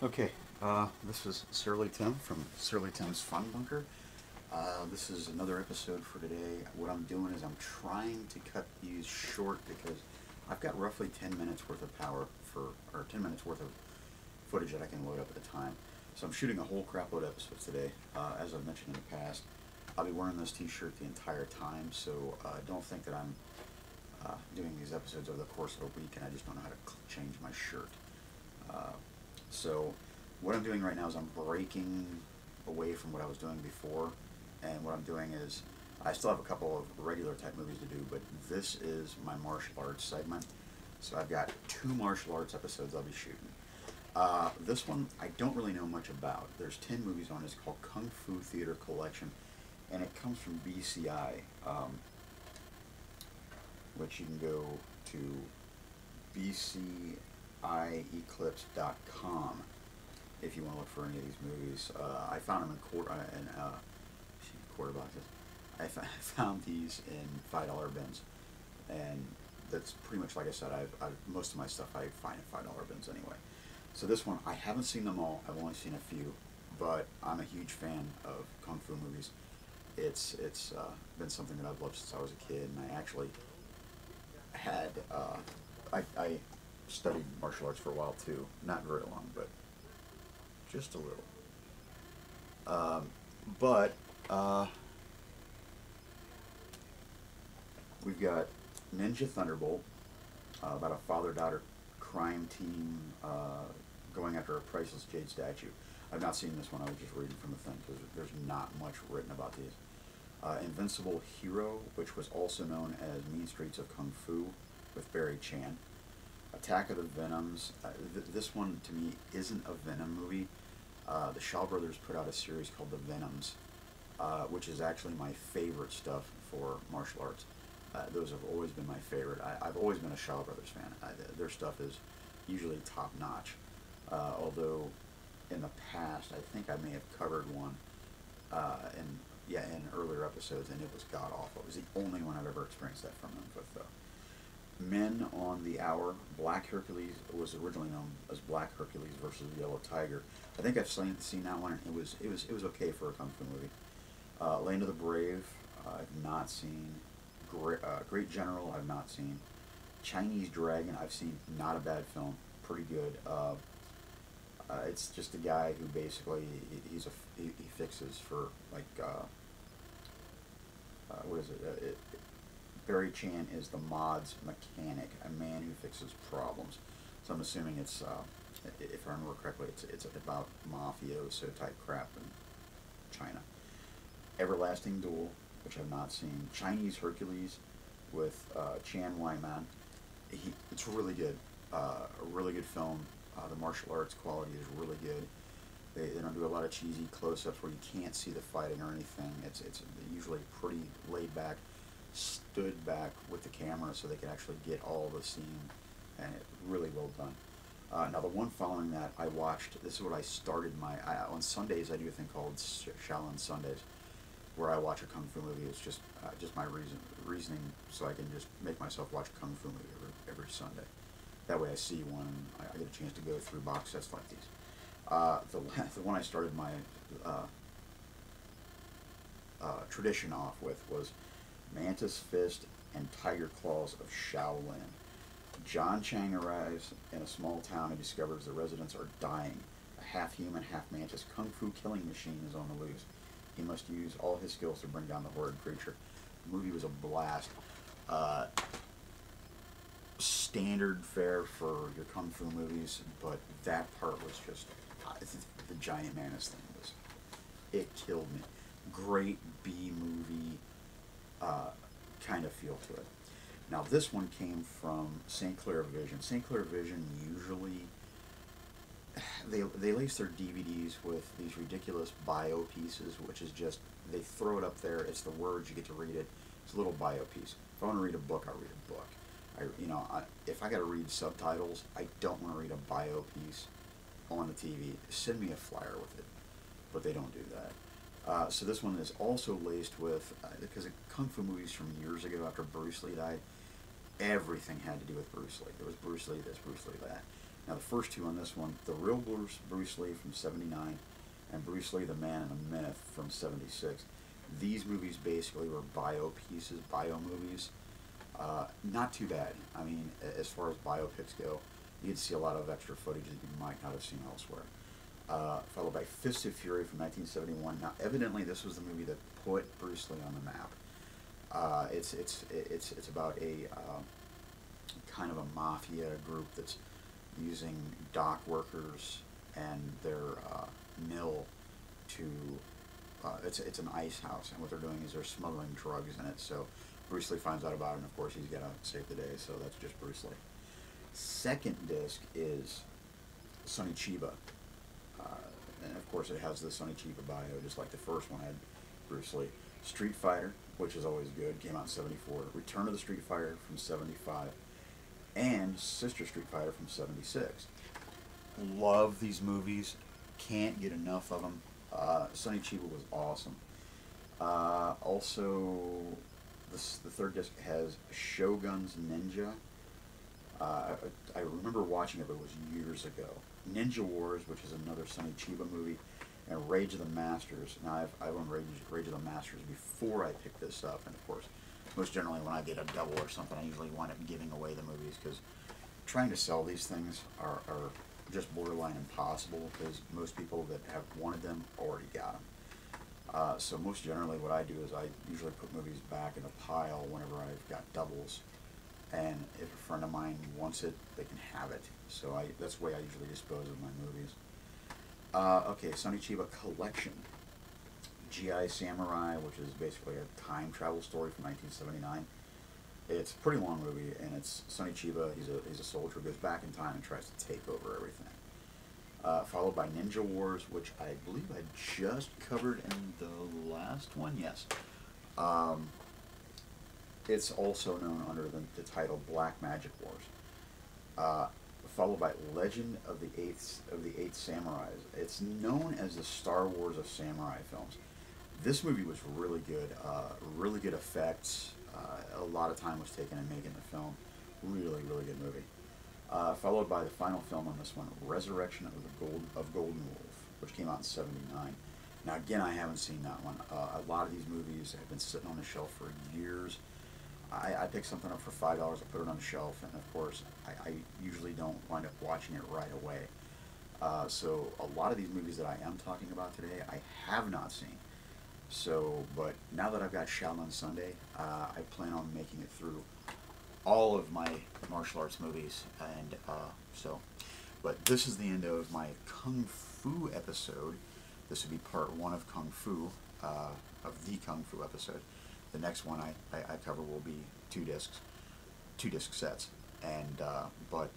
Okay, this is Surly Tim from Surly Tim's Fun Bunker. This is another episode for today. What I'm doing is I'm trying to cut these short because I've got roughly 10 minutes worth of or 10 minutes worth of footage that I can load up at a time. So I'm shooting a whole crapload of episodes today. As I've mentioned in the past, I'll be wearing this t-shirt the entire time, so don't think that I'm doing these episodes over the course of a week and I just don't know how to change my shirt. So what I'm doing right now is I'm breaking away from what I was doing before, and what I'm doing is I still have a couple of regular type movies to do, but this is my martial arts segment. So I've got 2 martial arts episodes I'll be shooting. This one I don't really know much about. There's 10 movies on it. It's called Kung Fu Theater Collection, and it comes from BCI, which you can go to bcieclipse.com if you want to look for any of these movies. I found them in quarter boxes. I found these in $5 bins, and that's pretty much, like I said, most of my stuff I find in $5 bins anyway. So this one, I haven't seen them all. I've only seen a few, but I'm a huge fan of Kung Fu movies. It's been something that I've loved since I was a kid, and I actually had I studied martial arts for a while too. Not very long, but just a little. But we've got Ninja Thunderbolt, about a father-daughter crime team going after a priceless jade statue. I've not seen this one. I was just reading from the thing because there's not much written about these. Invincible Hero, which was also known as Mean Streets of Kung Fu, with Barry Chan. Attack of the Venoms. This one, to me, isn't a Venom movie. The Shaw Brothers put out a series called The Venoms, which is actually my favorite stuff for martial arts. Those have always been my favorite. I've always been a Shaw Brothers fan. Their stuff is usually top-notch. Although, in the past, I think I may have covered one in earlier episodes, and it was god-awful. It was the only one I've ever experienced that from them with, though. Men on the Hour. Black Hercules was originally known as Black Hercules versus Yellow Tiger. I think I've seen that one. It was okay for a kung fu movie. Land of the Brave. I've not seen. Great General. I've not seen. Chinese Dragon. I've seen. Not a bad film. Pretty good. It's just a guy who basically he fixes for like what is it? Barry Chan is the mod's mechanic, a man who fixes problems. So I'm assuming it's, if I remember correctly, it's about mafioso type crap in China. Everlasting Duel, which I've not seen. Chinese Hercules with Chan Wyman. It's really good. A really good film. The martial arts quality is really good. They don't do a lot of cheesy close-ups where you can't see the fighting or anything. It's usually pretty laid back, stood back with the camera so they can actually get all the scene, and it's really well done. Now the one following that I watched, this is what I started on Sundays I do a thing called Shaolin Sundays, where I watch a kung fu movie. It's just my reasoning, so I can just make myself watch a kung fu movie every Sunday. That way I see one, and I get a chance to go through box sets like these. The one I started my tradition off with was Mantis Fist and Tiger Claws of Shaolin. John Chang arrives in a small town and discovers the residents are dying. A half-human, half-mantis kung fu killing machine is on the loose. He must use all his skills to bring down the horrid creature. The movie was a blast. Standard fare for your kung fu movies, but that part was just the giant mantis thing it killed me. Great B-movie kind of feel to it. Now this one came from St. Clair Vision. St. Clair Vision usually they lace their DVDs with these ridiculous bio pieces, which is just they throw it up there. It's the words, you get to read it. It's a little bio piece. If I want to read a book, I'll read a book. If I got to read subtitles, I don't want to read a bio piece on the TV. Send me a flyer with it, but they don't do that. So this one is also laced with, because kung fu movies from years ago after Bruce Lee died, everything had to do with Bruce Lee. There was Bruce Lee this, Bruce Lee that. Now the first two on this one, the real Bruce Lee from '79, and Bruce Lee the Man and the Myth from '76. These movies basically were bio pieces, bio movies. Not too bad. I mean, as far as biopics go, you get to see a lot of extra footage that you might not have seen elsewhere. Followed by Fist of Fury from 1971. Now, evidently, this was the movie that put Bruce Lee on the map. It's about a kind of a mafia group that's using dock workers and their mill to. It's an ice house, and what they're doing is they're smuggling drugs in it. So Bruce Lee finds out about it, and of course he's got to save the day. So that's just Bruce Lee. Second disc is Sonny Chiba. And of course it has the Sonny Chiba bio, just like the first one had Bruce Lee. Street Fighter, which is always good, came out in '74. Return of the Street Fighter from '75. And Sister Street Fighter from '76. Love these movies. Can't get enough of them. Sonny Chiba was awesome. Also, the third disc has Shogun's Ninja. I remember watching it, but it was years ago. Ninja Wars, which is another Sonny Chiba movie, and Rage of the Masters. Now, I've owned Rage of the Masters before I picked this up, and of course, most generally when I get a double or something, I usually wind up giving away the movies, because trying to sell these things are just borderline impossible, because most people that have wanted them already got them. So most generally what I do is I usually put movies back in a pile whenever I've got doubles, and if a friend of mine wants it, they can have it. So that's the way I usually dispose of my movies. Okay, Sonny Chiba Collection. G.I. Samurai, which is basically a time travel story from 1979. It's a pretty long movie, and it's Sonny Chiba. He's a soldier who goes back in time and tries to take over everything. Followed by Ninja Wars, which I believe I just covered in the last one. Yes. It's also known under the title Black Magic Wars. Followed by Legend of the Eight Samurais. It's known as the Star Wars of samurai films. This movie was really good. Really good effects. A lot of time was taken in making the film. Really, really good movie. Followed by the final film on this one, Resurrection of Golden Wolf, which came out in '79. Now again, I haven't seen that one. A lot of these movies have been sitting on the shelf for years. I pick something up for $5, I put it on the shelf, and of course, I usually don't wind up watching it right away. So a lot of these movies that I am talking about today, I have not seen. So, but now that I've got Shaolin Sunday, I plan on making it through all of my martial arts movies, and but this is the end of my Kung Fu episode. This would be part 1 of Kung Fu, of the Kung Fu episode. The next one I cover will be 2 disc sets. And but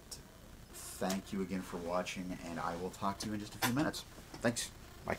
thank you again for watching, and I will talk to you in just a few minutes. Thanks. Bye.